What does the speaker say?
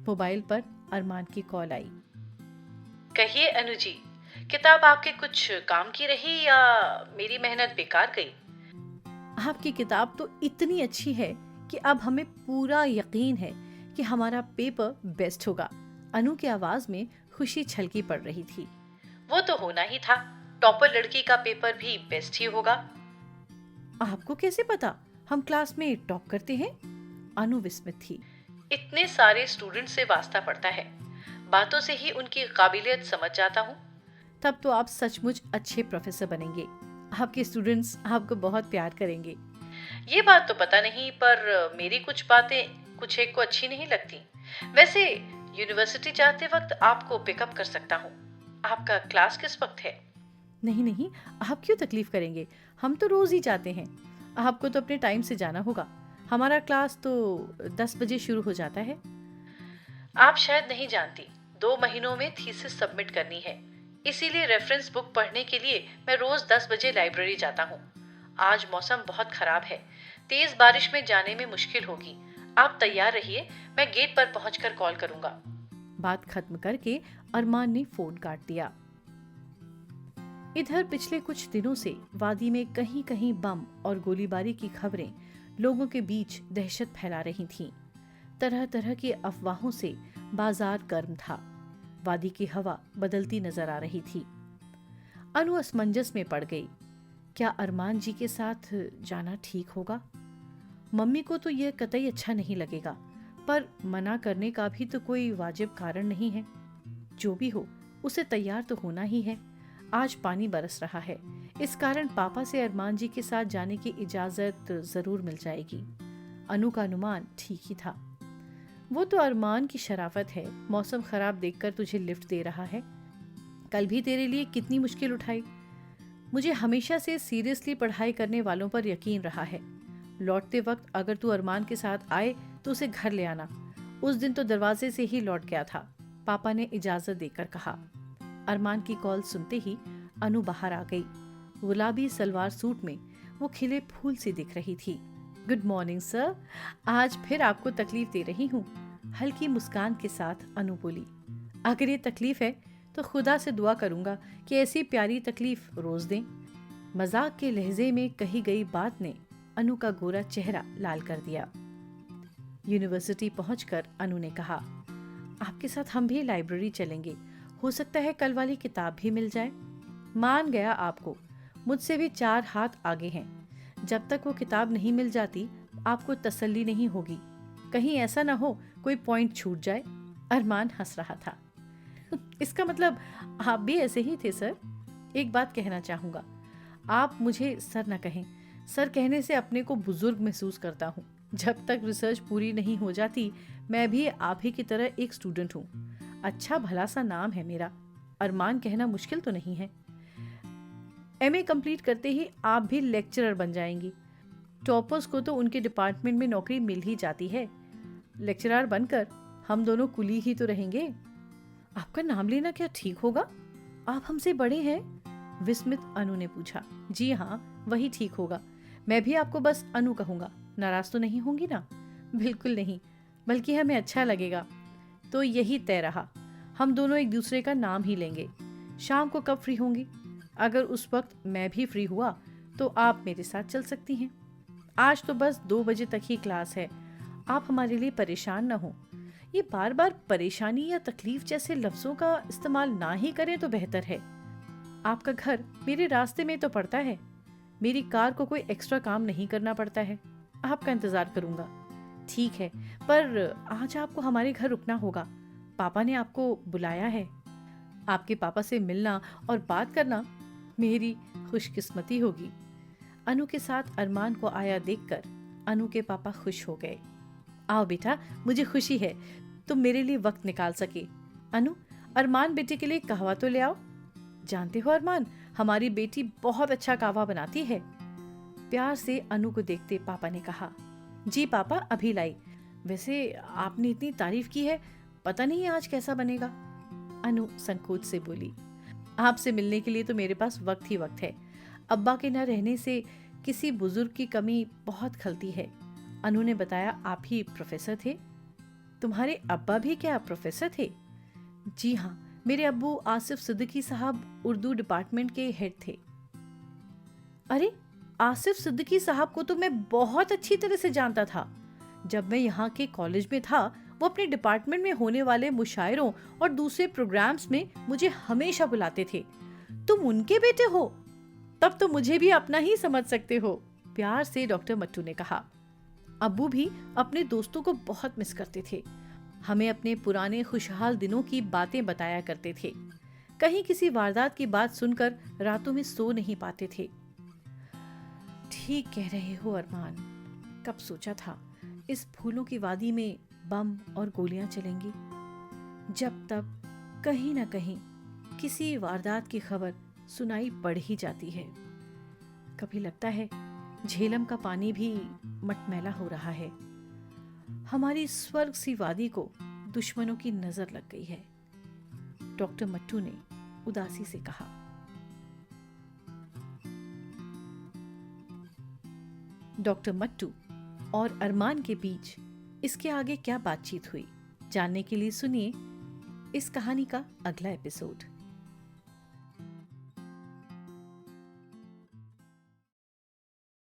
Mobile पर अरमान की call आई। कहिए अनु जी, किताब आपके कुछ काम की रही या मेरी मेहनत बेकार गई? आपकी किताब तो इतनी अच्छी है कि अब हमें पूरा यकीन है कि हमारा पेपर बेस्ट होगा। अनु की आवाज में खुशी छलकी पड़ रही थी। वो तो होना ही था। टॉपर लड़की का पेपर भी बेस्ट ही होगा। आपको कैसे पता हम क्लास में टॉप करते हैं? अनु विस्मित थी। इतने सारे स्टूडेंट से वास्ता पड़ता है, बातों से ही उनकी काबिलियत समझ जाता हूँ। तब तो आप सचमुच अच्छे प्रोफेसर बनेंगे। आपके स्टूडेंट्स आपको बहुत प्यार करेंगे। ये बात तो पता नहीं, पर मेरी कुछ बातें कुछ एक को अच्छी नहीं लगती। वैसे यूनिवर्सिटी जाते वक्त आपको पिकअप कर सकता हूँ। आपका क्लास किस वक्त है? नहीं नहीं, आप क्यों तकलीफ करेंगे? हम तो रोज ही जाते हैं। आपको तो अपने टाइम से जाना होगा। हमारा क्लास तो 10 बजे शुरू हो जाता है। आप शायद नहीं जानती, 2 महीनों में थीसिस सबमिट करनी है। इसीलिए रेफरेंस बुक पढ़ने के लिए मैं रोज 10 बजे लाइब्रेरी जाता हूँ। आज मौसम बहुत खराब है, तेज बारिश में जाने में मुश्किल होगी। आप तैयार रहिए, मैं गेट पर पहुंचकर कॉल करूंगा। बात खत्म करके अरमान ने फोन काट दिया। इधर पिछले कुछ दिनों से वादी में कहीं कहीं बम और गोलीबारी की खबरें लोगों के बीच दहशत फैला रही थीं। तरह तरह की अफवाहों से बाजार गर्म था। वादी की हवा बदलती नजर आ रही थी। अनु असमंजस में पड़ गई। क्या अरमान जी के साथ जाना ठीक होगा? मम्मी को तो यह कतई अच्छा नहीं लगेगा, पर मना करने का भी तो कोई वाजिब कारण नहीं है। जो भी हो, उसे तैयार तो होना ही है। आज पानी बरस रहा है, इस कारण पापा से अरमान जी के साथ जाने की इजाजत जरूर मिल जाएगी। अनु का अनुमान ठीक ही था। वो तो अरमान की शराफत है, मौसम खराब देखकर तुझे लिफ्ट दे रहा है। कल भी तेरे लिए कितनी मुश्किल उठाई। मुझे हमेशा से सीरियसली पढ़ाई करने वालों पर यकीन रहा है। लौटते वक्त अगर तू अरमान के साथ आए तो उसे घर ले आना। उस दिन तो दरवाजे से ही लौट गया था, पापा ने इजाजत देकर कहा। अरमान की कॉल सुनते ही अनु बाहर आ गई। गुलाबी सलवार सूट में वो खिले फूल सी दिख रही थी। गुड मॉर्निंग सर, आज फिर आपको तकलीफ दे रही हूँ, हल्की मुस्कान के साथ अनु बोली। अगर ये तकलीफ है तो खुदा से दुआ करूंगा कि ऐसी प्यारी तकलीफ रोज दें। मजाक के लहजे में कही गई बात ने अनु का गोरा चेहरा लाल कर दिया। यूनिवर्सिटी पहुंचकर अनु ने कहा, आपके साथ हम भी लाइब्रेरी चलेंगे, हो सकता है कल वाली किताब भी मिल जाए। मान गया आपको, मुझसे भी 4 हाथ आगे हैं। जब तक वो किताब नहीं मिल जाती आपको तसल्ली नहीं होगी। कहीं ऐसा ना हो कोई पॉइंट छूट जाए। अरमान हंस रहा था। इसका मतलब आप भी ऐसे ही थे सर। एक बात कहना चाहूंगा, आप मुझे सर न कहें। सर कहने से अपने को बुजुर्ग महसूस करता हूँ। जब तक रिसर्च पूरी नहीं हो जाती मैं भी आप ही की तरह एक स्टूडेंट हूँ। अच्छा भला सा नाम है मेरा। अरमान कहना मुश्किल तो नहीं है। एमए कंप्लीट करते ही आप भी लेक्चरर बन जाएंगी। टॉपर्स को तो उनके डिपार्टमेंट में नौकरी मिल ही जाती है। लेक्चरर बनकर हम दोनों कुली ही तो रहेंगे। आपका नाम लेना क्या ठीक होगा? आप हमसे बड़े हैं? विस्मित अनु ने पूछा। जी हाँ, वही ठीक होगा। मैं भी आपको बस अनु कहूंगा। नाराज तो नहीं होंगी ना? बिल्कुल नहीं, बल्कि हमें अच्छा लगेगा। तो यही तय रहा, हम दोनों एक दूसरे का नाम ही लेंगे। शाम को कब फ्री होंगी? अगर उस वक्त मैं भी फ्री हुआ तो आप मेरे साथ चल सकती हैं। आज तो बस 2 बजे तक ही क्लास है, आप हमारे लिए परेशान न हो। ये बार बार परेशानी या तकलीफ जैसे लफ्जों का इस्तेमाल ना ही करें तो बेहतर है। आपका घर मेरे रास्ते में तो पड़ता है। मेरी कार को कोई एक्स्ट्रा काम नहीं करना पड़ता है। आपका इंतजार करूंगा। ठीक है, पर आज आपको हमारे घर रुकना होगा। पापा ने आपको बुलाया है। आपके पापा से मिलना और बात करना मेरी खुशकिस्मती होगी। अनु के साथ अरमान को आया देखकर अनु के पापा खुश हो गए। आओ बेटा, मुझे खुशी है तुम मेरे लिए वक्त निकाल सके। अनु, अरमान बेटे के लिए कहवा तो ले आओ। जानते हो अरमान, हमारी बेटी बहुत अच्छा कहवा बनाती है। प्यार से अनु को देखते पापा ने कहा। जी पापा, अभी लाई। वैसे आपने इतनी तारीफ की है, पता नहीं आज कैसा बनेगा। अनु संकोच से बोली। आपसे मिलने के लिए तो मेरे पास वक्त ही वक्त है। अब्बा के न रहने से किसी बुजुर्ग की कमी बहुत खलती है। अनु ने बताया, आप ही प्रोफेसर थे? तुम्हारे अब्बा भी क्या प्रोफेसर थे? जी हाँ, मेरे अब्बू आसिफ सिद्दीकी साहब उर्दू डिपार्टमेंट के हेड थे। अरे, आसिफ सिद्दीकी साहब को तो मैं बहुत अच्छी तरह से जानता था। जब मैं यहाँ के कॉलेज में था, वो अपने डिपार्टमेंट में होने वाले मुशायरों और दूसरे प्रोग्राम्स में मुझे हमेशा बुलाते थे। तुम उनके बेटे हो? तब तो मुझे भी अपना ही समझ सकते हो, प्यार से डॉक्टर मट्टू ने कहा। अब्बू भी अपने दोस्तों को बहुत मिस करते थे। हमें अपने पुराने खुशहाल दिनों की बातें बताया करते थे। कहीं किसी वारदात की बात सुनकर रातों में सो नहीं पाते थे। ठीक कह रहे हो अरमान, कब सोचा था इस फूलों की वादी में बम और गोलियां चलेंगी। जब तब कहीं ना कहीं किसी वारदात की खबर सुनाई पड़ ही जाती है। कभी लगता है झेलम का पानी भी मटमैला हो रहा है। हमारी स्वर्ग सी वादी को दुश्मनों की नजर लग गई है, डॉक्टर मट्टू ने उदासी से कहा। डॉक्टर मट्टू और अरमान के बीच इसके आगे क्या बातचीत हुई, जानने के लिए सुनिए इस कहानी का अगला एपिसोड।